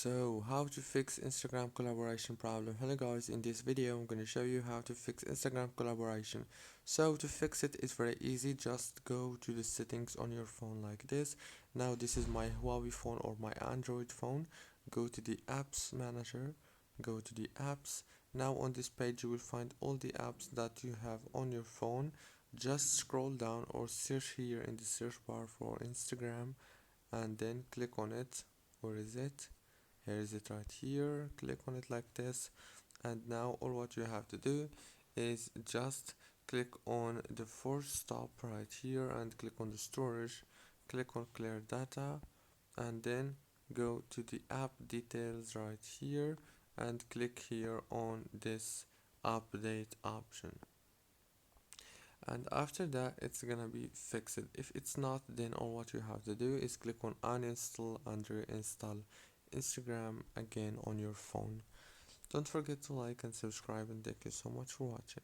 So, how to fix Instagram collaboration problem. Hello guys, in this video I'm going to show you how to fix Instagram collaboration. So to fix it is very easy. Just go to the settings on your phone like this. Now this is my Huawei phone or my Android phone. Go to the apps manager, go to the apps. Now on this page you will find all the apps that you have on your phone. Just scroll down or search here in the search bar for Instagram and then click on it. Where is it? Here is it right here. Click on it like this, and now all what you have to do is just click on the first stop right here and click on the storage, click on clear data, and then go to the app details right here and click here on this update option, and after that it's gonna be fixed. If it's not, then all what you have to do is click on uninstall and reinstall Instagram again on your phone. Don't forget to like and subscribe, and thank you so much for watching.